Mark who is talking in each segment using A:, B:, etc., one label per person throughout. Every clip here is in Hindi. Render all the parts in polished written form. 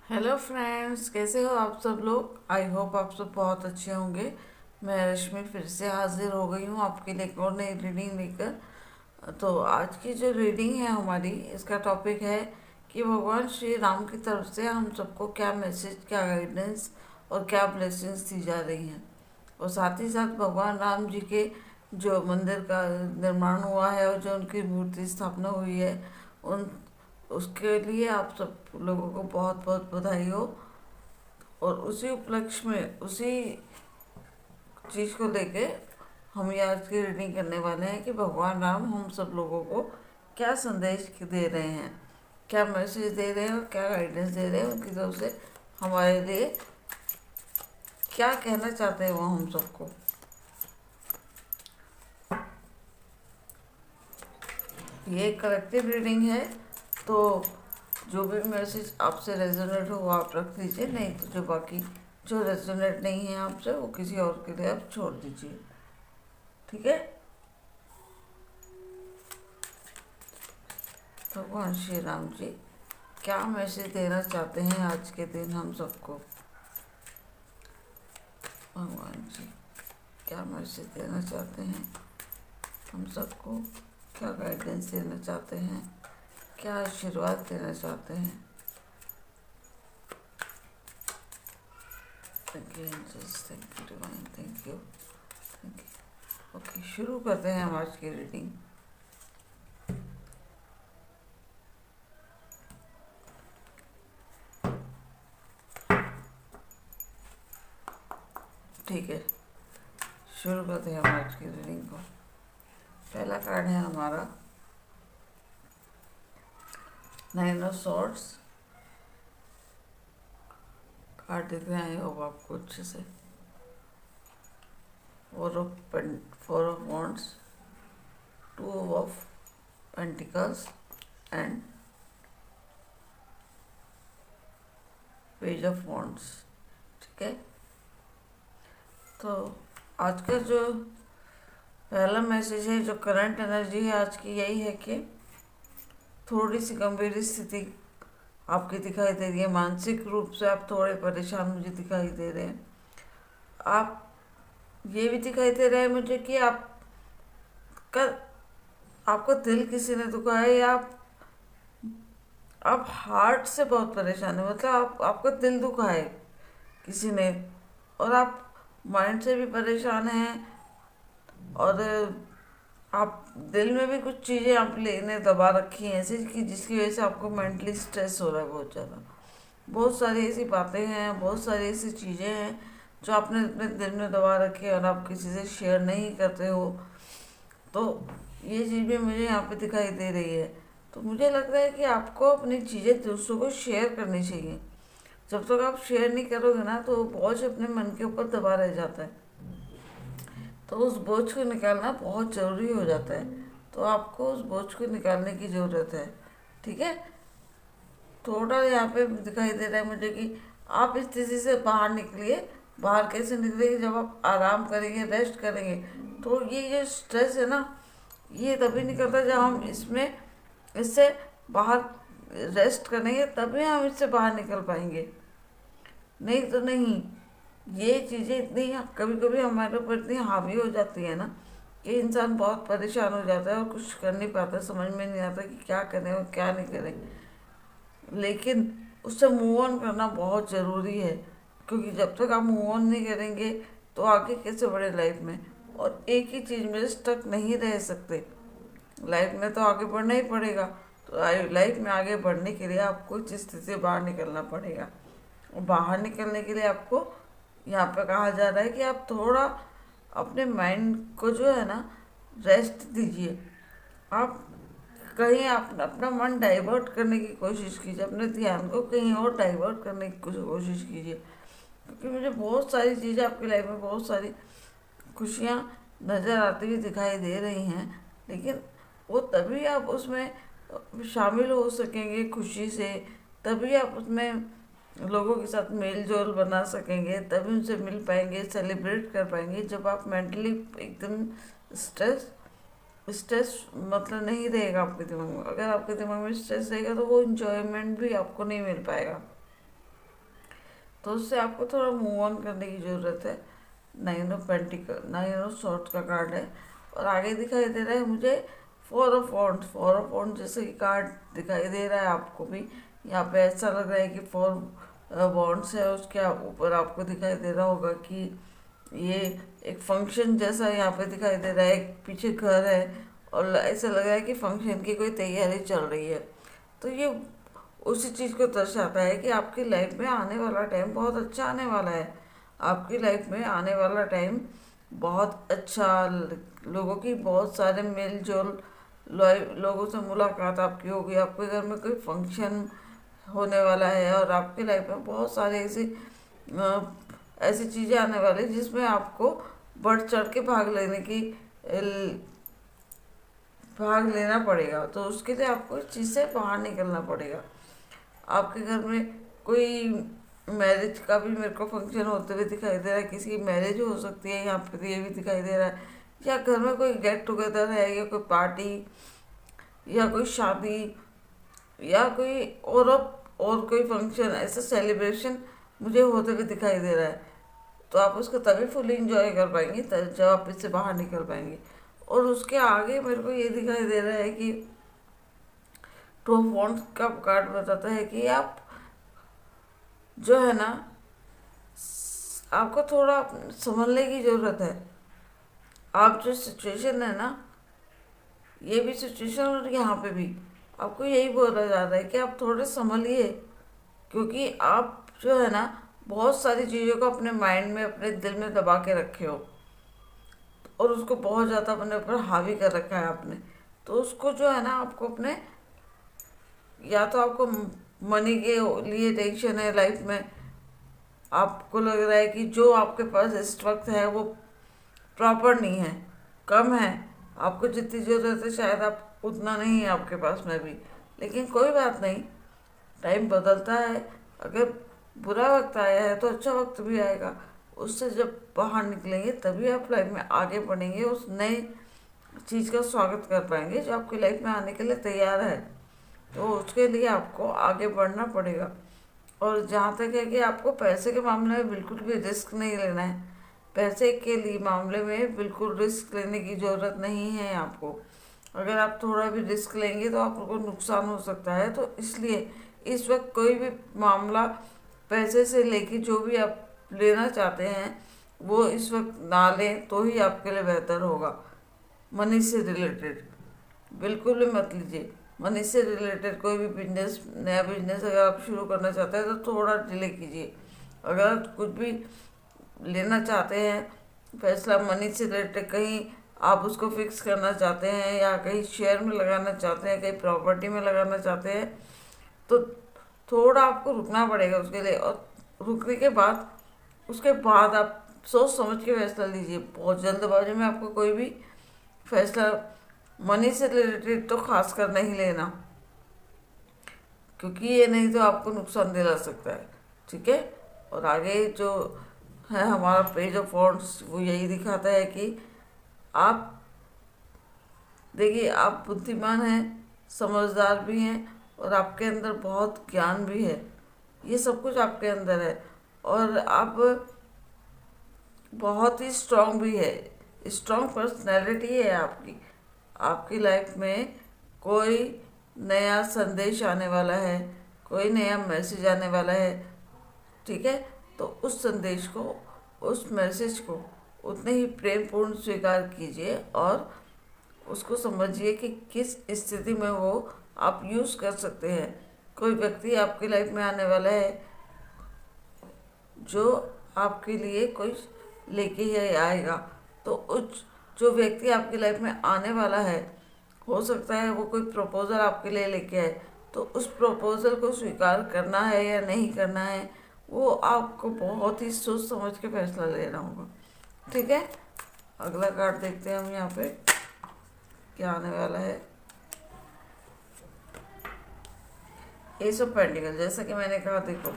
A: हेलो फ्रेंड्स, कैसे हो आप सब लोग। आई होप आप सब बहुत अच्छे होंगे। मैं रश्मि फिर से हाजिर हो गई हूँ आपके लिए एक और नई रीडिंग लेकर। तो आज की जो रीडिंग है हमारी, इसका टॉपिक है कि भगवान श्री राम की तरफ से हम सबको क्या मैसेज, क्या गाइडेंस और क्या ब्लेसिंग्स दी जा रही हैं। और साथ ही साथ भगवान राम जी के जो मंदिर का निर्माण हुआ है और जो उनकी मूर्ति स्थापना हुई है, उन उसके लिए आप सब लोगों को बहुत बहुत बधाई हो। और उसी उपलक्ष्य में, उसी चीज़ को लेके हम ये आज की रीडिंग करने वाले हैं कि भगवान राम हम सब लोगों को क्या संदेश दे रहे हैं, क्या मैसेज दे रहे हैं और क्या गाइडेंस दे रहे हैं उनकी तरफ से हमारे लिए, क्या कहना चाहते हैं वो हम सबको। ये कलेक्टिव रीडिंग है, तो जो भी मैसेज आपसे रेजोनेट हो वो आप रख दीजिए, नहीं तो जो बाकी जो रेजोनेट नहीं है आपसे वो किसी और के लिए आप छोड़ दीजिए। ठीक है। भगवान श्री राम जी क्या मैसेज देना चाहते हैं आज के दिन हम सबको। भगवान जी क्या मैसेज देना चाहते हैं हम सबको, क्या गाइडेंस देना चाहते हैं, क्या आशीर्वाद देना चाहते हैं। Thank you angels, thank you divine, thank you, thank you. Okay, शुरू करते हैं हम आज की रीडिंग। ठीक है, शुरू करते हैं हम आज की रीडिंग को। पहला कार्ड है हमारा नाइन ऑफ सॉर्ड्स। कार्ड दिख रहे हैं होगा आपको अच्छे से। Four of wands, two of pentacles and page of wands. ठीक है। तो आज का जो पहला मैसेज है, जो करंट एनर्जी है आज की, यही है कि थोड़ी सी गंभीर स्थिति आपकी दिखाई दे रही है। मानसिक रूप से आप थोड़े परेशान मुझे दिखाई दे रहे हैं। आप ये भी दिखाई दे रहा है मुझे कि का आपका दिल किसी ने दुखा है, या आप हार्ट से बहुत परेशान है, मतलब आपका दिल दुखा है किसी ने, और आप माइंड से भी परेशान हैं। और आप दिल में भी कुछ चीज़ें आप लेने दबा रखी हैं ऐसी कि जिसकी वजह से आपको मेंटली स्ट्रेस हो रहा है बहुत ज़्यादा। बहुत सारी ऐसी बातें हैं, बहुत सारी ऐसी चीज़ें हैं जो आपने अपने दिल में दबा रखी है और आप किसी से शेयर नहीं करते हो। तो ये चीज़ भी मुझे यहाँ पे दिखाई दे रही है। तो मुझे लगता है कि आपको अपनी चीज़ें दूसरों को शेयर करनी चाहिए। जब तक आप शेयर नहीं करोगे ना, तो बोझ अपने मन के ऊपर दबा रह जाता है। तो उस बोझ को निकालना बहुत ज़रूरी हो जाता है। तो आपको उस बोझ को निकालने की ज़रूरत है। ठीक है। थोड़ा यहाँ पे दिखाई दे रहा है मुझे कि आप इस स्थिति से बाहर निकलिए। बाहर कैसे निकलेंगे? जब आप आराम करेंगे, रेस्ट करेंगे। तो ये जो स्ट्रेस है ना, ये तभी निकलता है जब हम इससे बाहर रेस्ट करेंगे, तभी हम इससे बाहर निकल पाएंगे। नहीं तो नहीं। ये चीज़ें इतनी कभी कभी हमारे ऊपर इतनी हावी हो जाती है ना कि इंसान बहुत परेशान हो जाता है और कुछ कर नहीं पाता, समझ में नहीं आता कि क्या करें और क्या नहीं करें। लेकिन उससे मूव ऑन करना बहुत ज़रूरी है, क्योंकि जब तक आप मूव ऑन नहीं करेंगे तो आगे कैसे बढ़े लाइफ में। और एक ही चीज़ में स्टक नहीं रह सकते। लाइफ में तो आगे बढ़ना ही पड़ेगा। तो लाइफ में आगे बढ़ने के लिए आपको इस स्थिति से बाहर निकलना पड़ेगा। और बाहर निकलने के लिए आपको यहाँ पे कहा जा रहा है कि आप थोड़ा अपने माइंड को जो है ना, रेस्ट दीजिए। आप कहीं आप अपना मन डाइवर्ट करने की कोशिश कीजिए, अपने ध्यान को कहीं और डाइवर्ट करने की कोशिश कीजिए। क्योंकि मुझे बहुत सारी चीज़ें आपकी लाइफ में, बहुत सारी खुशियाँ नज़र आती हुई दिखाई दे रही हैं। लेकिन वो तभी आप उसमें शामिल हो सकेंगे खुशी से, तभी आप उसमें लोगों के साथ मेल जोल बना सकेंगे, तभी उनसे मिल पाएंगे, सेलिब्रेट कर पाएंगे, जब आप मेंटली एकदम स्ट्रेस स्ट्रेस मतलब नहीं रहेगा आपके दिमाग में। अगर आपके दिमाग में स्ट्रेस रहेगा तो वो इन्जॉयमेंट भी आपको नहीं मिल पाएगा। तो उससे आपको थोड़ा मूव ऑन करने की ज़रूरत है। 9 ऑफ कार्ड है। और आगे दिखाई दे रहा है मुझे 4 ऑफ वॉन्ड्स जैसे कि कार्ड दिखाई दे रहा है आपको भी। यहाँ पे ऐसा लग रहा है कि 4 वॉन्ड्स है, उसके ऊपर आपको दिखाई दे रहा होगा कि ये एक फंक्शन जैसा यहाँ पे दिखाई दे रहा है। एक पीछे घर है और ऐसा लग रहा है कि फंक्शन की कोई तैयारी चल रही है। तो ये उसी चीज़ को दर्शाता है कि आपकी लाइफ में आने वाला टाइम बहुत अच्छा आने वाला है। आपकी लाइफ में आने वाला टाइम बहुत अच्छा, लोगों की बहुत सारे मेल जोल, लोगों से मुलाकात आपकी होगी। आपके घर में कोई फंक्शन होने वाला है और आपकी लाइफ में बहुत सारे ऐसी चीज़ें आने वाली जिसमें आपको बढ़ चढ़ के भाग लेना पड़ेगा। तो उसके लिए आपको इस चीज़ से बाहर निकलना पड़ेगा। आपके घर में कोई मैरिज का भी मेरे को फंक्शन होते हुए दिखाई दे रहा है। किसी की मैरिज हो सकती है यहाँ पे, तो ये भी दिखाई दे रहा है। या घर में कोई गेट टुगेदर है, या कोई पार्टी, या कोई शादी, या कोई और कोई फंक्शन, ऐसा सेलिब्रेशन मुझे होते हुए दिखाई दे रहा है। तो आप उसको तभी फुल इंजॉय कर पाएंगे जब आप इससे बाहर निकल पाएंगे। और उसके आगे मेरे को ये दिखाई दे रहा है कि 2 ऑफ वॉन्ड्स का कार्ड बताता है कि आप जो है ना, आपको थोड़ा संभलने की ज़रूरत है। आप जो सिचुएशन है ना, ये भी सिचुएशन और यहाँ पे भी आपको यही बोला जा रहा है कि आप थोड़े संभलिए। क्योंकि आप जो है ना, बहुत सारी चीज़ों को अपने माइंड में, अपने दिल में दबा के रखे हो और उसको बहुत ज़्यादा अपने ऊपर हावी कर रखा है आपने। तो उसको जो है ना, आपको अपने, या तो आपको मनी के लिए टेंशन है लाइफ में, आपको लग रहा है कि जो आपके पास इस वक्त है वो प्रॉपर नहीं है, कम है, आपको जितनी ज़रूरत है शायद आप उतना नहीं है आपके पास में भी। लेकिन कोई बात नहीं, टाइम बदलता है। अगर बुरा वक्त आया है तो अच्छा वक्त भी आएगा। उससे जब बाहर निकलेंगे तभी आप लाइफ में आगे बढ़ेंगे, उस नए चीज़ का स्वागत कर पाएंगे जो आपकी लाइफ में आने के लिए तैयार है। तो उसके लिए आपको आगे बढ़ना पड़ेगा। और जहाँ तक है कि आपको पैसे के मामले में बिल्कुल भी रिस्क नहीं लेना है। पैसे के लिए मामले में बिल्कुल रिस्क लेने की ज़रूरत नहीं है आपको। अगर आप थोड़ा भी रिस्क लेंगे तो आपको नुकसान हो सकता है। तो इसलिए इस वक्त कोई भी मामला पैसे से लेके जो भी आप लेना चाहते हैं वो इस वक्त ना लें तो ही आपके लिए बेहतर होगा। मनी से रिलेटेड बिल्कुल भी मत लीजिए। मनी से रिलेटेड कोई भी बिजनेस, नया बिजनेस अगर आप शुरू करना चाहते हैं तो थोड़ा डिले कीजिए। अगर आप कुछ भी लेना चाहते हैं फैसला मनी से रिलेटेड, कहीं आप उसको फिक्स करना चाहते हैं, या कहीं शेयर में लगाना चाहते हैं, कहीं प्रॉपर्टी में लगाना चाहते हैं, तो थोड़ा आपको रुकना पड़ेगा उसके लिए। और रुकने के बाद उसके बाद आप सोच समझ के फैसला लीजिए। बहुत जल्दबाजी में आपको कोई भी फैसला मनी से रिलेटेड तो खास कर नहीं लेना, क्योंकि ये नहीं तो आपको नुकसान दिला सकता है। ठीक है। और आगे जो है हमारा पेज ऑफ वॉन्ड्स, वो यही दिखाता है कि आप देखिए, आप बुद्धिमान हैं, समझदार भी हैं, और आपके अंदर बहुत ज्ञान भी है। ये सब कुछ आपके अंदर है। और आप बहुत ही स्ट्रांग भी है, स्ट्रांग पर्सनैलिटी है आपकी। आपकी लाइफ में कोई नया संदेश आने वाला है, कोई नया मैसेज आने वाला है। ठीक है। तो उस संदेश को, उस मैसेज को उतने ही प्रेमपूर्ण स्वीकार कीजिए और उसको समझिए कि किस स्थिति में वो आप यूज़ कर सकते हैं। कोई व्यक्ति आपकी लाइफ में आने वाला है जो आपके लिए कोई लेके ही आएगा। तो उस जो व्यक्ति आपकी लाइफ में आने वाला है, हो सकता है वो कोई प्रपोज़ल आपके लिए लेके आए। तो उस प्रपोज़ल को स्वीकार करना है या नहीं करना है, वो आपको बहुत ही सोच समझ के फैसला लेना होगा। ठीक है। अगला कार्ड देखते हैं हम यहाँ पे क्या आने वाला है। एस ऑफ पेंटिकल, जैसा कि मैंने कहा, देखो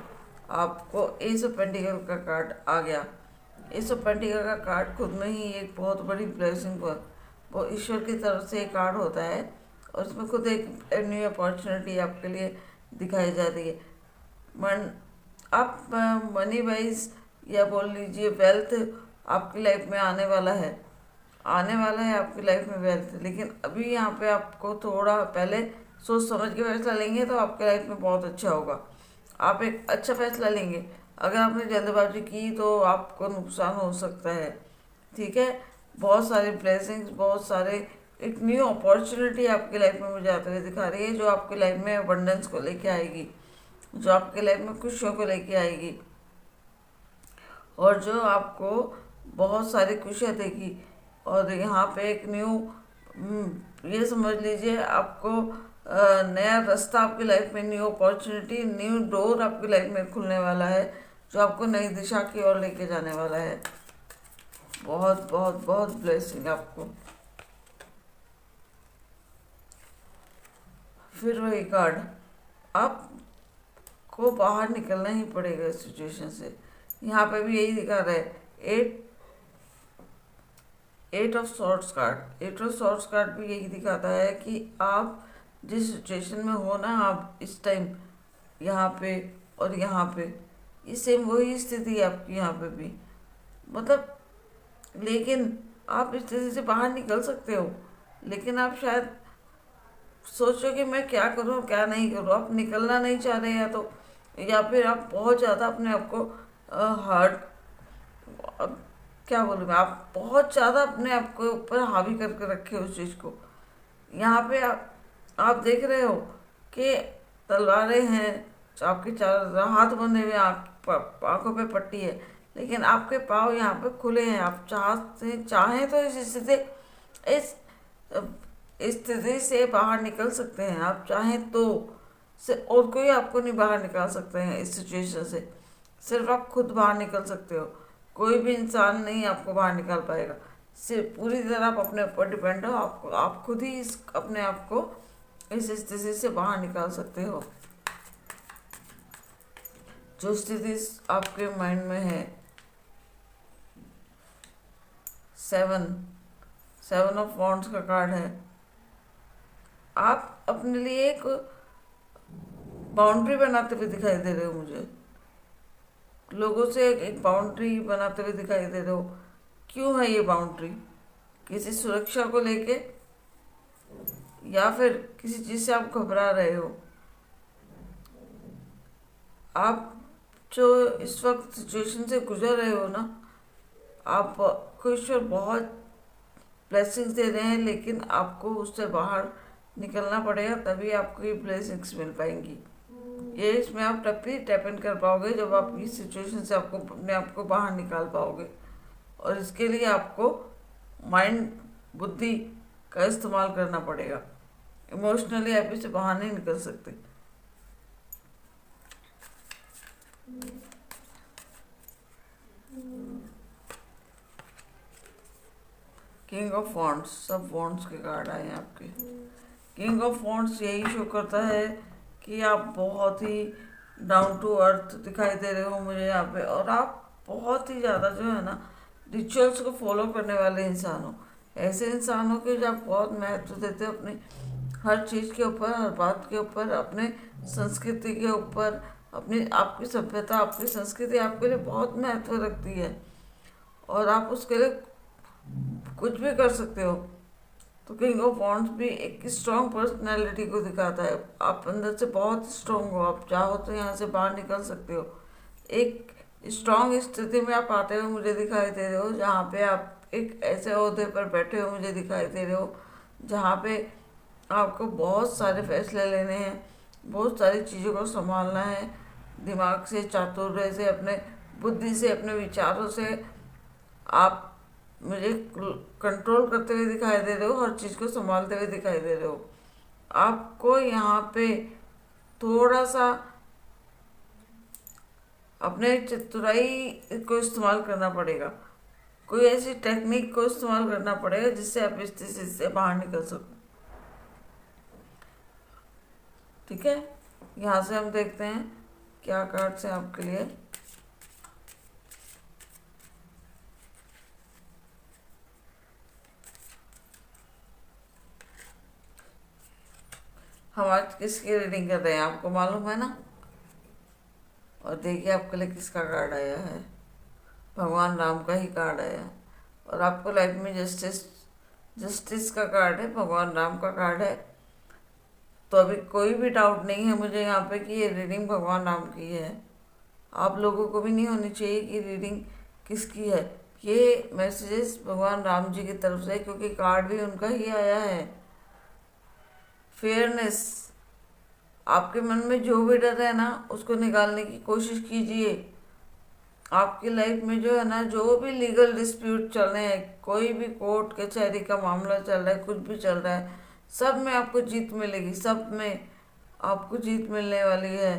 A: आपको एस ऑफ पेंटिकल का कार्ड आ गया। एस ऑफ पेंटिकल का कार्ड खुद में ही एक बहुत बड़ी ब्लेसिंग, वो ईश्वर की तरफ से एक कार्ड होता है और उसमें खुद एक न्यू अपॉर्चुनिटी आपके लिए दिखाई जाती है। मन आप मनी वाइज या बोल लीजिए वेल्थ आपकी लाइफ में आने वाला है, आने वाला है आपकी लाइफ में वेल्थ। लेकिन अभी यहाँ पे आपको थोड़ा पहले सोच समझ के फैसला लेंगे तो आपके लाइफ में बहुत अच्छा होगा। आप एक अच्छा फैसला लेंगे। अगर आपने जल्दबाजी की तो आपको नुकसान हो सकता है। ठीक है, बहुत सारे ब्लेसिंग्स, बहुत सारे एक न्यू अपॉर्चुनिटी आपकी लाइफ में मुझे आते हुए दिखा रही है, जो आपकी लाइफ में अबंडेंस को लेके आएगी, जो आपकी लाइफ में खुशियों को लेके आएगी, और जो आपको बहुत सारी खुशियाँ देगी। और यहाँ पे एक न्यू, ये समझ लीजिए आपको नया रास्ता आपकी लाइफ में, न्यू अपॉर्चुनिटी, न्यू डोर आपकी लाइफ में खुलने वाला है, जो आपको नई दिशा की ओर लेके जाने वाला है। बहुत बहुत बहुत ब्लेसिंग आपको। फिर वही कार्ड, आपको बाहर निकलना ही पड़ेगा इस सिचुएशन से। यहाँ पे भी यही दिखा रहा है, eight of swords card. Eight of swords card भी यही दिखाता है कि आप जिस सिचुएशन में हो ना, आप इस टाइम यहाँ पे और यहाँ पे, ये सेम वही स्थिति है आपकी यहाँ पे भी, मतलब। लेकिन आप इस स्थिति से बाहर निकल सकते हो, लेकिन आप शायद सोचो कि मैं क्या करूँ क्या नहीं करूँ। आप निकलना नहीं चाह रहे, या फिर आप बहुत ज़्यादा अपने आप को हर्ट, क्या बोलूँ मैं, आप बहुत ज़्यादा अपने आप के ऊपर हावी करके रखे हो उस चीज़ को। यहाँ पे आप देख रहे हो कि तलवारें हैं, आपके चारों हाथ बंधे हुए, आंखों पे पट्टी है, लेकिन आपके पाँव यहाँ पे खुले हैं। आप चाहें तो इस स्थिति से बाहर निकल सकते हैं। आप चाहें तो से और कोई आपको नहीं बाहर निकाल सकते हैं इस सिचुएशन से, सिर्फ आप खुद बाहर निकल सकते हो। कोई भी इंसान नहीं आपको बाहर निकाल पाएगा। सिर्फ पूरी तरह आप अपने ऊपर डिपेंड हो। आप खुद ही अपने आप को इस स्थिति से बाहर निकाल सकते हो। जो स्थिति आपके माइंड में है, सेवन ऑफ वॉन्ड्स का कार्ड है। आप अपने लिए एक बाउंड्री बनाते हुए दिखाई दे रहे हो मुझे, लोगों से एक बाउंड्री बनाते हुए दिखाई दे रहे हो। क्यों है ये बाउंड्री? किसी सुरक्षा को लेके, या फिर किसी चीज़ से आप घबरा रहे हो। आप जो इस वक्त सिचुएशन से गुजर रहे हो ना, आप खुश और बहुत ब्लेसिंग्स दे रहे हैं, लेकिन आपको उससे बाहर निकलना पड़ेगा, तभी आपको ये ब्लेसिंग्स मिल पाएंगी। ये इसमें आप टैप इन कर पाओगे जब आप इस सिचुएशन से आपको अपने आप को बाहर निकाल पाओगे। और इसके लिए आपको माइंड, बुद्धि का इस्तेमाल करना पड़ेगा। इमोशनली आप इससे बाहर नहीं निकल सकते। किंग ऑफ वॉन्ड्स, सब वॉन्ड्स के कार्ड आए हैं आपके। किंग ऑफ वॉन्ड्स यही शो करता है कि आप बहुत ही डाउन टू अर्थ दिखाई दे रहे हो मुझे यहाँ पे, और आप बहुत ही ज़्यादा जो है ना रिचुअल्स को फॉलो करने वाले इंसान हो। ऐसे इंसान हो कि जो आप बहुत महत्व देते हो अपनी हर चीज़ के ऊपर, हर बात के ऊपर, अपने संस्कृति के ऊपर, अपनी आपकी सभ्यता, आपकी संस्कृति आपके लिए बहुत महत्व रखती है, और आप उसके लिए कुछ भी कर सकते हो। तो किंग ऑफ वॉन्ड्स भी एक स्ट्रॉन्ग पर्सनैलिटी को दिखाता है। आप अंदर से बहुत स्ट्रॉन्ग हो, आप चाहो तो यहाँ से बाहर निकल सकते हो। एक स्ट्रॉन्ग स्थिति में आप आते हुए मुझे दिखाई दे रहे हो, जहाँ पे आप एक ऐसे ओहदे पर बैठे हो मुझे दिखाई दे रहे हो, जहाँ पे आपको बहुत सारे फैसले लेने हैं, बहुत सारी चीज़ों को संभालना है, दिमाग से, चातुर्य से, अपने बुद्धि से, अपने विचारों से आप मुझे कंट्रोल करते हुए दिखाई दे रहे हो, हर चीज़ को संभालते हुए दिखाई दे रहे हो। आपको यहाँ पे थोड़ा सा अपने चतुराई को इस्तेमाल करना पड़ेगा, कोई ऐसी टेक्निक को इस्तेमाल करना पड़ेगा जिससे आप इस स्थिति से बाहर निकल सको। ठीक है, यहाँ से हम देखते हैं क्या कार्ड्स हैं आपके लिए। हम आज किसकी रीडिंग कर रहे हैं आपको मालूम है ना, और देखिए आपके लिए किसका कार्ड आया है, भगवान राम का ही कार्ड आया है। और आपको लाइफ में जस्टिस का कार्ड है, भगवान राम का कार्ड है। तो अभी कोई भी डाउट नहीं है मुझे यहाँ पे कि ये रीडिंग भगवान राम की है। आप लोगों को भी नहीं होनी चाहिए कि रीडिंग किसकी है। ये मैसेजेस भगवान राम जी की तरफ से, क्योंकि कार्ड भी उनका ही आया है। फेयरनेस, आपके मन में जो भी डर है ना उसको निकालने की कोशिश कीजिए। आपकी लाइफ में जो है ना, जो भी लीगल डिस्प्यूट चल रहे हैं, कोई भी कोर्ट कचहरी का मामला चल रहा है, कुछ भी चल रहा है, सब में आपको जीत मिलेगी, सब में आपको जीत मिलने वाली है।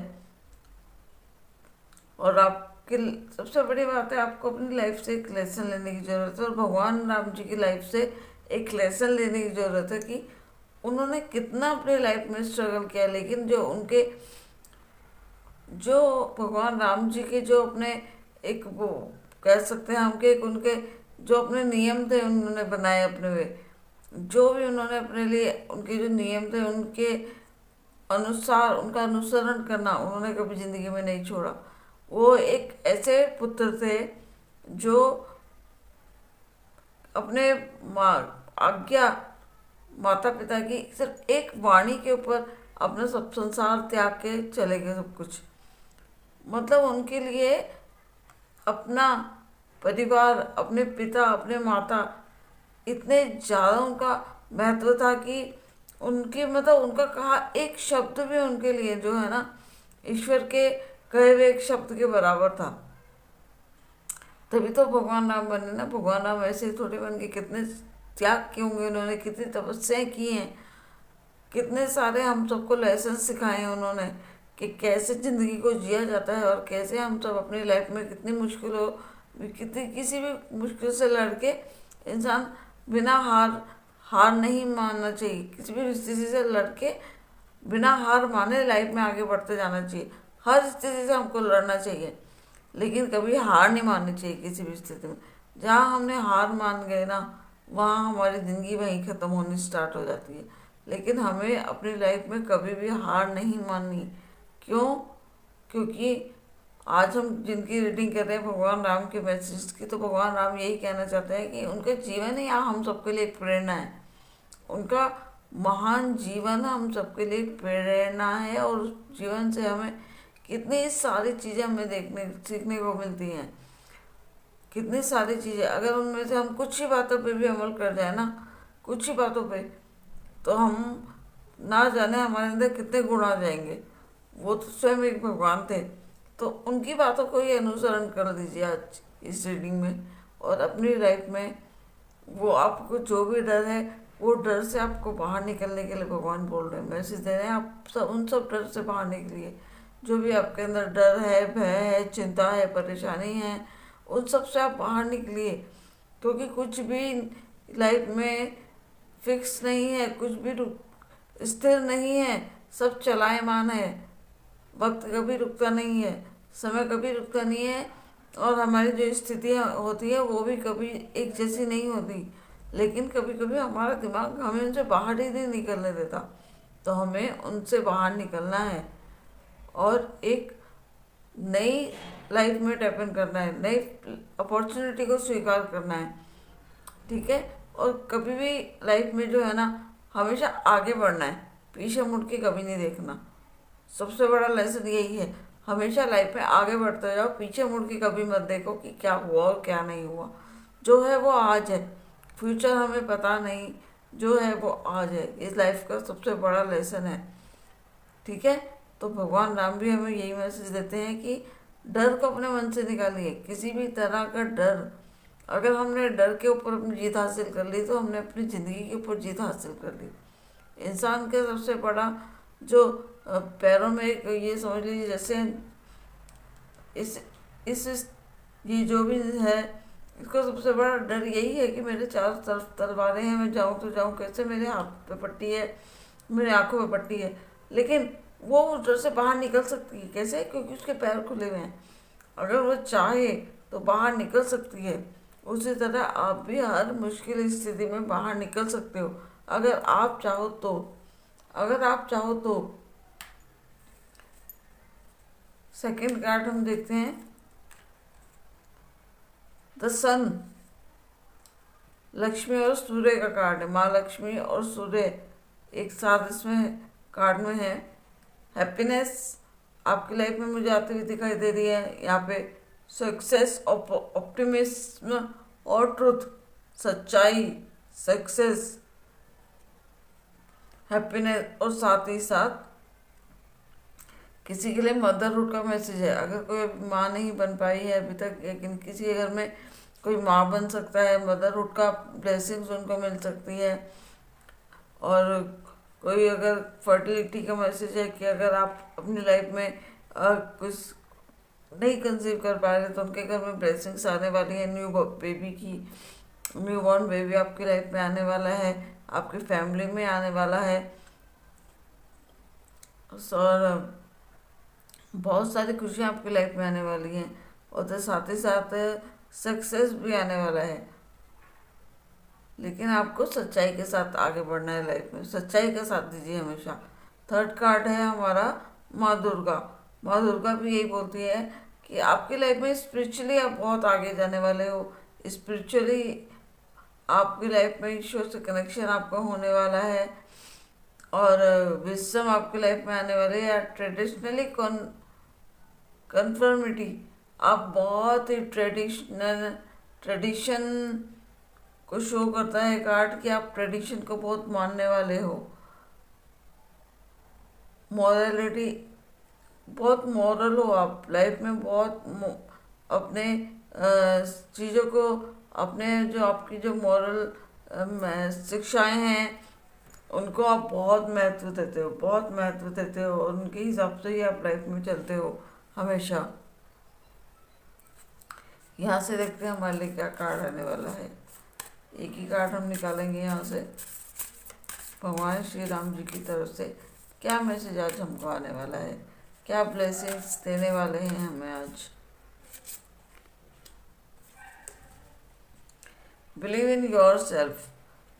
A: और आपकी सबसे बड़ी बात है, आपको अपनी लाइफ से एक लेसन लेने की ज़रूरत है। और भगवान राम जी की लाइफ से एक लेसन लेने की ज़रूरत है कि उन्होंने कितना अपनी लाइफ में स्ट्रगल किया, लेकिन जो भगवान राम जी के जो अपने एक वो कह सकते हैं हम कि एक उनके जो अपने नियम थे उन्होंने बनाए अपने वे, जो भी उन्होंने अपने लिए उनके जो नियम थे उनके अनुसार उनका अनुसरण करना उन्होंने कभी ज़िंदगी में नहीं छोड़ा। वो एक ऐसे पुत्र थे जो अपने आज्ञा माता पिता की सिर्फ एक वाणी के ऊपर अपना सब संसार त्याग के चले गए, सब कुछ। मतलब उनके लिए अपना परिवार, अपने पिता, अपने माता इतने ज़्यादा उनका महत्व था कि उनके मतलब उनका कहा एक शब्द भी उनके लिए जो है ना ईश्वर के कहे हुए एक शब्द के बराबर था। तभी तो भगवान राम बने ना। भगवान राम ऐसे ही थोड़े बन के, कितने त्याग किए होंगे उन्होंने, कितनी तपस्याएं की हैं, कितने सारे हम सबको लेसन सिखाए हैं उन्होंने कि कैसे ज़िंदगी को जिया जाता है और कैसे हम सब अपनी लाइफ में कितनी मुश्किल हो, कितनी किसी भी मुश्किल से लड़के इंसान बिना हार नहीं मानना चाहिए। किसी भी स्थिति से लड़के बिना हार माने लाइफ में आगे बढ़ते जाना चाहिए। हर स्थिति से हमको लड़ना चाहिए, लेकिन कभी हार नहीं माननी चाहिए किसी भी स्थिति में। जहाँ हमने हार मान गए ना, वहाँ हमारी ज़िंदगी वहीं ख़त्म होनी स्टार्ट हो जाती है। लेकिन हमें अपनी लाइफ में कभी भी हार नहीं माननी। क्यों? क्योंकि आज हम जिनकी रीडिंग कर रहे हैं भगवान राम के मैसेज की, तो भगवान राम यही कहना चाहते हैं कि उनका जीवन ही हम सबके लिए एक प्रेरणा है। उनका महान जीवन हम सबके लिए एक प्रेरणा है, और उस जीवन से हमें कितनी सारी चीज़ें हमें देखने सीखने को मिलती हैं, कितनी सारी चीज़ें। अगर उनमें से हम कुछ ही बातों पे भी अमल कर जाए ना, कुछ ही बातों पे, तो हम ना जाने हमारे अंदर कितने गुण आ जाएंगे। वो तो स्वयं एक भगवान थे, तो उनकी बातों को ही अनुसरण कर लीजिए आज इस रीडिंग में। और अपनी लाइफ में वो आपको जो भी डर है, वो डर से आपको बाहर निकलने के लिए भगवान बोल रहे हैं, मैसेज दे रहे हैं। आप सब उन सब डर से बाहर निकलिए। जो भी आपके अंदर डर है, भय है, चिंता है, परेशानी है, उन सब से आप बाहर निकलिए। क्योंकि कुछ भी लाइफ में फिक्स नहीं है, कुछ भी स्थिर नहीं है, सब चलायमान है। वक्त कभी रुकता नहीं है, समय कभी रुकता नहीं है, और हमारी जो स्थितियाँ होती है वो भी कभी एक जैसी नहीं होती। लेकिन कभी कभी हमारा दिमाग हमें उनसे बाहर ही नहीं निकलने देता, तो हमें उनसे बाहर निकलना है और एक नई लाइफ में टैप इन करना है, नई अपॉर्चुनिटी को स्वीकार करना है। ठीक है? और कभी भी लाइफ में जो है ना, हमेशा आगे बढ़ना है, पीछे मुड़ के कभी नहीं देखना। सबसे बड़ा लेसन यही है, हमेशा लाइफ में आगे बढ़ते जाओ, पीछे मुड़ के कभी मत देखो कि क्या हुआ और क्या नहीं हुआ। जो है वो आज है, फ्यूचर हमें पता नहीं, जो है वो आज है। इस लाइफ का सबसे बड़ा लेसन है। ठीक है? तो भगवान राम भी हमें यही मैसेज देते हैं कि डर को अपने मन से निकालिए। किसी भी तरह का डर, अगर हमने डर के ऊपर अपनी जीत हासिल कर ली, तो हमने अपनी ज़िंदगी के ऊपर जीत हासिल कर ली। इंसान का सबसे बड़ा जो पैरों में एक ये समझ लीजिए, जैसे इस ये जो भी है, इसका सबसे बड़ा डर यही है कि मेरे चारों तरफ तलवारें हैं, मैं जाऊँ तो जाऊँ कैसे, मेरे हाथ पे पट्टी है, मेरे आंखों पे पट्टी है। लेकिन वो उस डर से बाहर निकल सकती है। कैसे? क्योंकि उसके पैर खुले हुए हैं। अगर वो चाहे तो बाहर निकल सकती है। उसी तरह आप भी हर मुश्किल स्थिति में बाहर निकल सकते हो, अगर आप चाहो तो। अगर आप चाहो तो सेकंड कार्ड हम देखते हैं द सन। लक्ष्मी और सूर्य का कार्ड है। माँ लक्ष्मी और सूर्य एक साथ इसमें कार्ड में है। हैप्पीनेस आपकी लाइफ में मुझे आती हुई दिखाई दे रही है। यहाँ पे सक्सेस, ऑप्टिमिज्म और ट्रुथ, सच्चाई, सक्सेस, हैप्पीनेस, और साथ ही साथ किसी के लिए मदरहुड का मैसेज है। अगर कोई माँ नहीं बन पाई है अभी तक, लेकिन किसी के घर में कोई माँ बन सकता है, मदरहुड का ब्लेसिंग्स उनको मिल सकती है। और कोई अगर फर्टिलिटी का मैसेज है कि अगर आप अपनी लाइफ में कुछ नहीं कंसीव कर पा रहे तो उनके घर में ब्लेसिंग्स आने वाली है। न्यू बॉर्न बेबी आपकी लाइफ में आने वाला है, आपकी फैमिली में आने वाला है। और बहुत सारी खुशियाँ आपकी लाइफ में आने वाली हैं, और तो साथ ही साथ सक्सेस भी आने वाला है। लेकिन आपको सच्चाई के साथ आगे बढ़ना है लाइफ में, सच्चाई का साथ दीजिए हमेशा। थर्ड कार्ड है हमारा माँ दुर्गा। माँ दुर्गा भी यही बोलती है कि आपकी लाइफ में स्पिरिचुअली आप बहुत आगे जाने वाले हो। स्पिरिचुअली आपकी लाइफ में ईश्वर से कनेक्शन आपका होने वाला है, और विजडम आपकी लाइफ में आने वाली है। ट्रेडिशनली कन्फर्मिटी, आप बहुत ही ट्रेडिशन को शो करता है कार्ड कि आप ट्रेडिशन को बहुत मानने वाले हो। मॉरलिटी, बहुत मॉरल हो आप लाइफ में, बहुत अपने चीज़ों को, अपने जो आपकी जो मॉरल शिक्षाएं हैं उनको आप बहुत महत्व देते हो, बहुत महत्व देते हो, और उनके हिसाब से ही आप लाइफ में चलते हो हमेशा। यहाँ से देखते हैं हमारे लिए क्या कार्ड आने वाला है। एक ही कार्ड हम निकालेंगे यहाँ से। भगवान श्री राम जी की तरफ से क्या मैसेज आज हमको आने वाला है, क्या ब्लेसिंग्स देने वाले हैं हमें आज। बिलीव इन योर सेल्फ,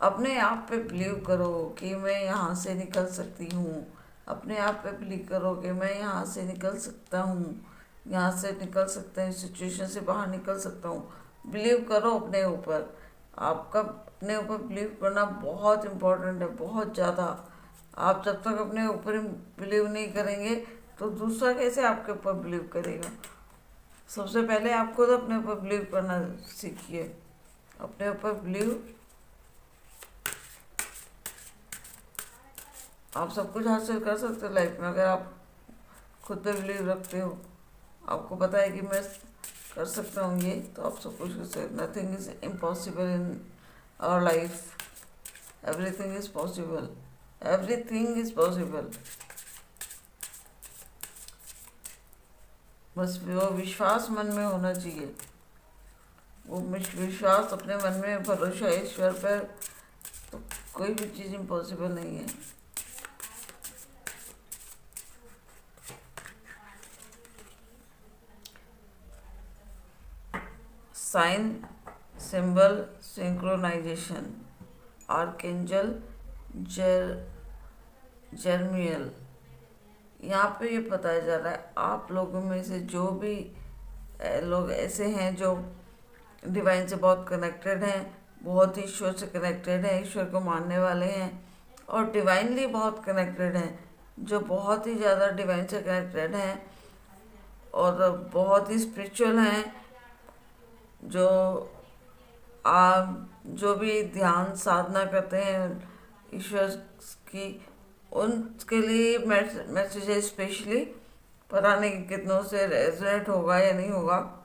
A: अपने आप पे बिलीव करो कि मैं यहाँ से निकल सकती हूँ। अपने आप पे बिलीव करो कि मैं यहाँ से निकल सकता हूँ, यहाँ से निकल सकते हैं, सिचुएशन से बाहर निकल सकता हूँ। बिलीव करो अपने ऊपर। आपका अपने ऊपर बिलीव करना बहुत इम्पोर्टेंट है, बहुत ज़्यादा। आप जब तक अपने ऊपर बिलीव नहीं करेंगे तो दूसरा कैसे आपके ऊपर बिलीव करेगा। सबसे पहले आप खुद अपने ऊपर बिलीव करना सीखिए। अपने ऊपर बिलीव, आप सब कुछ हासिल कर सकते हो लाइफ में अगर आप खुद पे बिलीव रखते हो। आपको पता है कि मैं कर सकता हूँ ये, तो आप सब कुछ कर सकते। Nothing is impossible in our life, everything is possible, everything is possible. बस वो विश्वास मन में होना चाहिए, वो विश्वास अपने मन में, भरोसा ईश्वर पर, तो कोई भी चीज़ इम्पॉसिबल नहीं है। Sign, symbol, synchronization, archangel Jeremiel. यहाँ पे ये बताया जा रहा है आप लोगों में से जो भी लोग ऐसे हैं जो डिवाइन से बहुत कनेक्टेड हैं, बहुत ही ईश्वर से कनेक्टेड हैं, ईश्वर को मानने वाले हैं, और डिवाइनली बहुत कनेक्टेड हैं, जो बहुत ही ज़्यादा डिवाइन से कनेक्टेड हैं और बहुत ही स्पिरिचुअल हैं, जो भी ध्यान साधना करते हैं ईश्वर की, उनके लिए मैसेज है स्पेशली। पता नहीं कितनों से रेजोनेट होगा या नहीं होगा।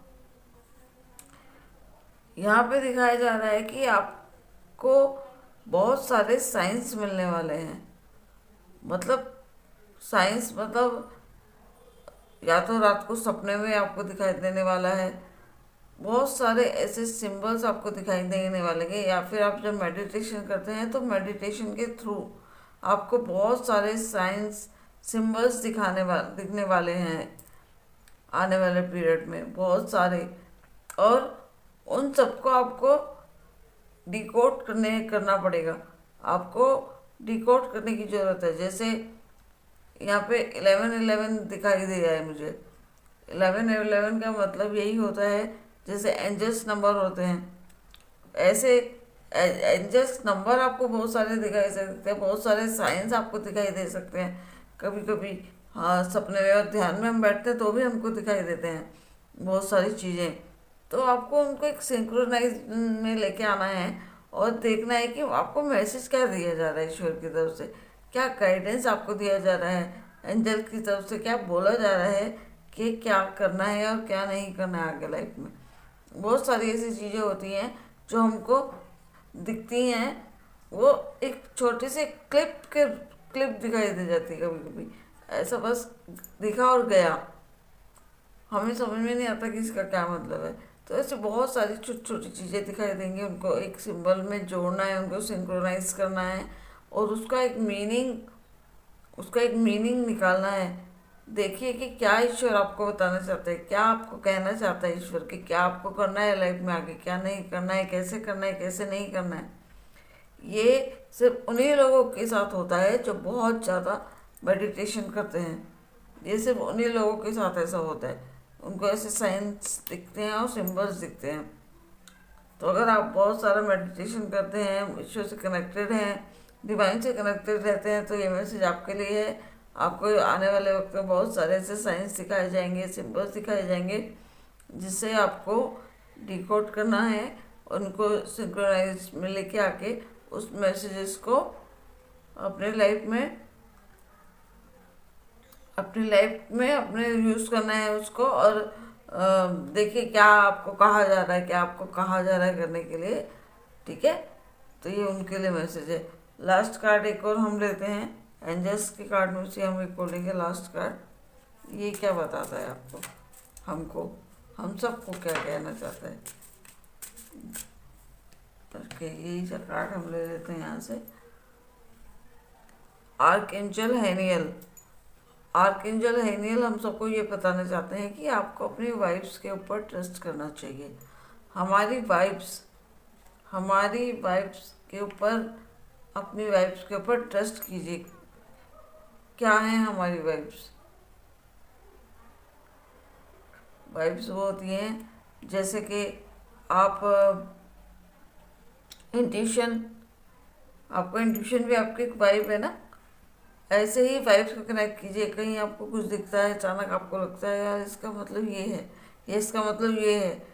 A: यहाँ पे दिखाया जा रहा है कि आपको बहुत सारे साइंस मिलने वाले हैं। मतलब साइंस मतलब या तो रात को सपने में आपको दिखाई देने वाला है, बहुत सारे ऐसे सिंबल्स आपको दिखाई देने वाले हैं, या फिर आप जब मेडिटेशन करते हैं तो मेडिटेशन के थ्रू आपको बहुत सारे साइंस सिंबल्स दिखने वाले हैं आने वाले पीरियड में, बहुत सारे। और उन सबको आपको डिकोड करना पड़ेगा, आपको डिकोड करने की ज़रूरत है। जैसे यहाँ पे 11-11 दिखाई दे रहा है मुझे, 1111 का मतलब यही होता है, जैसे एंजल्स नंबर होते हैं, ऐसे एंजल्स नंबर आपको बहुत सारे दिखाई दे सकते हैं, बहुत सारे साइंस आपको दिखाई दे सकते हैं कभी कभी। हाँ, सपने में और ध्यान में हम बैठते हैं तो भी हमको दिखाई देते हैं बहुत सारी चीज़ें। तो आपको उनको एक सिंक्रोनाइज में लेके आना है और देखना है कि आपको मैसेज क्या दिया जा रहा है ईश्वर की तरफ से, क्या गाइडेंस आपको दिया जा रहा है, एंजल की तरफ से क्या बोला जा रहा है कि क्या करना है और क्या नहीं करना है आगे लाइफ में। बहुत सारी ऐसी चीज़ें होती हैं जो हमको दिखती हैं, वो एक छोटी सी क्लिप दिखाई दे जाती है कभी कभी, ऐसा बस दिखा और गया, हमें समझ में नहीं आता कि इसका क्या मतलब है। तो ऐसे बहुत सारी छोटी छोटी चीज़ें दिखाई देंगी, उनको एक सिंबल में जोड़ना है, उनको सिंक्रोनाइज करना है और उसका एक मीनिंग निकालना है। देखिए कि क्या ईश्वर आपको बताना चाहता है, क्या आपको कहना चाहता है ईश्वर, कि क्या आपको करना है लाइफ में आगे, क्या नहीं करना है, कैसे करना है, कैसे नहीं करना है। ये सिर्फ उन्हीं लोगों के साथ होता है जो बहुत ज़्यादा मेडिटेशन करते हैं। ये सिर्फ उन्हीं लोगों के साथ ऐसा होता है, उनको ऐसे साइंस दिखते हैं और सिम्बल्स दिखते हैं। तो अगर आप बहुत सारा मेडिटेशन करते हैं, ईश्वर से कनेक्टेड हैं, डिवाइन से कनेक्टेड रहते हैं, तो ये मैसेज आपके लिए है। आपको आने वाले वक्त में बहुत सारे ऐसे साइंस सिखाए जाएंगे, सिम्बल्स सिखाए जाएंगे, जिससे आपको डिकोड करना है, उनको सिंक्रोनाइज में लेके आके उस मैसेजेस को अपने लाइफ में अपने यूज़ करना है उसको। और देखिए क्या आपको कहा जा रहा है, क्या आपको कहा जा रहा है करने के लिए, ठीक है। तो ये उनके लिए मैसेज है। लास्ट कार्ड एक और हम लेते हैं, एंजल्स के कार्ड में से हम एक बोलेंगे लास्ट कार्ड। ये क्या बताता है आपको, हमको, हम सबको क्या कहना चाहता है। ओके, यही सा कार्ड हम ले लेते हैं यहाँ से। आर्कएंजल हैनियल। आर्कएंजल हैनियल हम सबको ये बताना चाहते हैं कि आपको अपनी वाइब्स के ऊपर ट्रस्ट करना चाहिए। हमारी वाइब्स के ऊपर, अपनी वाइब्स के ऊपर ट्रस्ट कीजिए। क्या है हमारी वाइब्स? वाइब्स वो होती हैं जैसे कि आप इंट्यूशन, आपका इंट्यूशन भी आपकी एक वाइब है ना। ऐसे ही वाइब्स को कनेक्ट कीजिए। कहीं आपको कुछ दिखता है, अचानक आपको लगता है यार इसका मतलब ये है, या इसका मतलब ये है,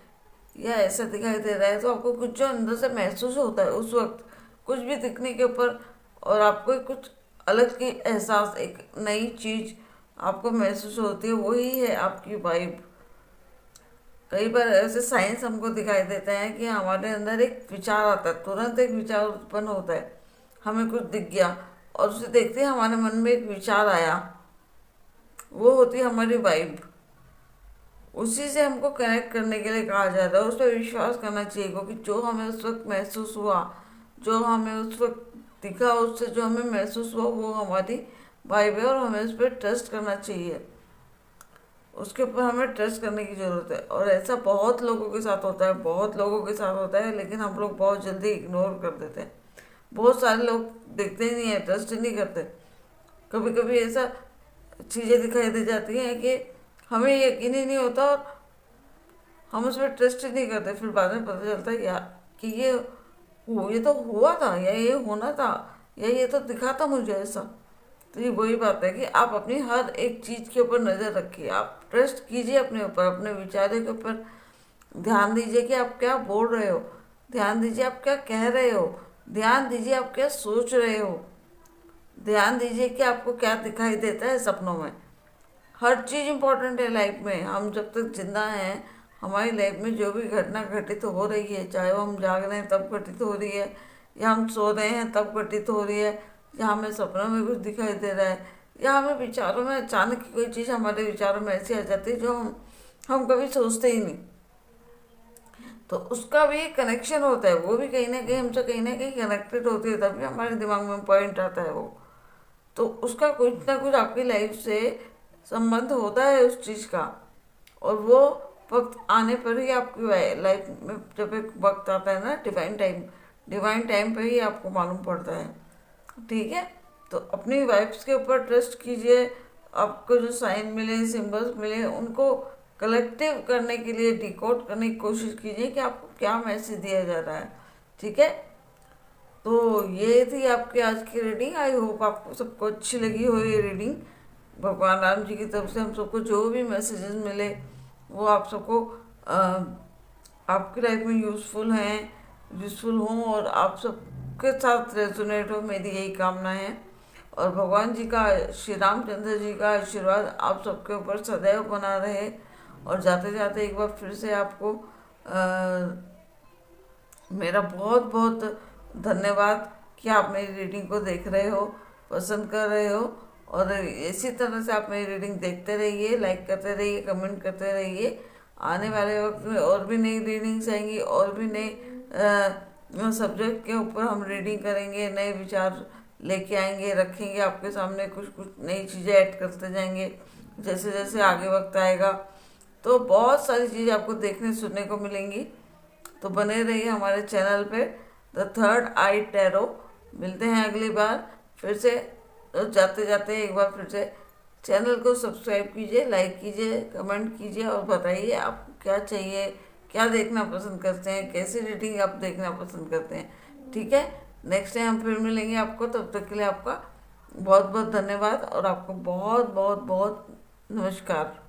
A: या ऐसा दिखाई दे रहा है, तो आपको कुछ जो अंदर से महसूस होता है उस वक्त, कुछ भी दिखने के ऊपर, और आपको कुछ अलग की एहसास, एक नई चीज़ आपको महसूस होती है, वही है आपकी वाइब। कई बार ऐसे साइंस हमको दिखाई देता है कि हमारे अंदर एक विचार आता है, तुरंत एक विचार उत्पन्न होता है, हमें कुछ दिख गया और उसे देखते ही हमारे मन में एक विचार आया, वो होती है हमारी वाइब। उसी से हमको कनेक्ट करने के लिए कहा जाता है, उस पर विश्वास करना चाहिए, क्योंकि जो हमें उस वक्त महसूस हुआ, जो हमें उस वक्त दिखा, उससे जो हमें महसूस हुआ वो हमारी वाइब है और हमें उस पर ट्रस्ट करना चाहिए। उसके ऊपर हमें ट्रस्ट करने की ज़रूरत है। और ऐसा बहुत लोगों के साथ होता है, बहुत लोगों के साथ होता है, लेकिन हम लोग बहुत जल्दी इग्नोर कर देते हैं। बहुत सारे लोग देखते ही नहीं है, ट्रस्ट ही नहीं करते। कभी कभी ऐसा चीज़ें दिखाई दे जाती हैं कि हमें यकीन ही नहीं होता और हम उस पर ट्रस्ट ही नहीं करते। फिर बाद में पता चलता है यार कि ये तो हुआ था, या ये होना था, या ये तो दिखा था मुझे ऐसा। तो ये वही बात है कि आप अपनी हर एक चीज़ के ऊपर नज़र रखिए, आप ट्रस्ट कीजिए अपने ऊपर, अपने विचारों के ऊपर ध्यान दीजिए कि आप क्या बोल रहे हो, ध्यान दीजिए आप क्या कह रहे हो, ध्यान दीजिए आप क्या सोच रहे हो, ध्यान दीजिए कि आपको क्या दिखाई देता है सपनों में। हर चीज़ इम्पोर्टेंट है लाइफ में। हम जब तक जिंदा हैं, हमारी लाइफ में जो भी घटना घटित हो रही है, चाहे वो हम जाग रहे हैं तब घटित हो रही है, या हम सो रहे हैं तब घटित हो रही है, या हमें सपनों में कुछ दिखाई दे रहा है, या हमें विचारों में अचानक कोई चीज़ हमारे विचारों में ऐसी आ जाती है जो हम कभी सोचते ही नहीं, तो उसका भी कनेक्शन होता है, वो भी कहीं ना कहीं कनेक्टेड होती है, तभी हमारे दिमाग में पॉइंट आता है वो। तो उसका कुछ ना कुछ आपकी लाइफ से संबंध होता है उस चीज़ का, और वो वक्त आने पर ही आपकी लाइफ में, जब एक वक्त आता है ना, डिवाइन टाइम पे ही आपको मालूम पड़ता है, ठीक है। तो अपनी वाइब्स के ऊपर ट्रस्ट कीजिए। आपको जो साइन मिले, सिंबल्स मिले, उनको कलेक्टिव करने के लिए डिकोड करने की कोशिश कीजिए कि आपको क्या मैसेज दिया जा रहा है। ठीक है, तो ये थी आपकी आज की रीडिंग। आई होप आपको सबको अच्छी लगी हो ये रीडिंग। भगवान राम जी की तरफ से हम सबको जो भी मैसेजेस मिले वो आप सबको आपकी लाइफ में यूज़फुल हों और आप सबके साथ रेजोनेट हो, मेरी यही कामना है। और भगवान जी का, श्री रामचंद्र जी का आशीर्वाद आप सबके ऊपर सदैव बना रहे। और जाते जाते एक बार फिर से आपको मेरा बहुत बहुत धन्यवाद कि आप मेरी रीडिंग को देख रहे हो, पसंद कर रहे हो। और इसी तरह से आप मेरी रीडिंग देखते रहिए, लाइक करते रहिए, कमेंट करते रहिए। आने वाले वक्त में और भी नई रीडिंग्स आएंगी, और भी नए सब्जेक्ट के ऊपर हम रीडिंग करेंगे, नए विचार लेके आएंगे, रखेंगे आपके सामने, कुछ कुछ नई चीज़ें ऐड करते जाएंगे जैसे जैसे आगे वक्त आएगा। तो बहुत सारी चीज़ें आपको देखने सुनने को मिलेंगी। तो बने रहिए हमारे चैनल पे द थर्ड आई टैरो। मिलते हैं अगली बार फिर से। तो जाते जाते एक बार फिर से चैनल को सब्सक्राइब कीजिए, लाइक कीजिए, कमेंट कीजिए और बताइए आपको क्या चाहिए, क्या देखना पसंद करते हैं, कैसी रीडिंग आप देखना पसंद करते हैं। ठीक है, नेक्स्ट टाइम हम फिर मिलेंगे आपको। तब तक के लिए आपका बहुत बहुत धन्यवाद और आपको बहुत बहुत बहुत नमस्कार।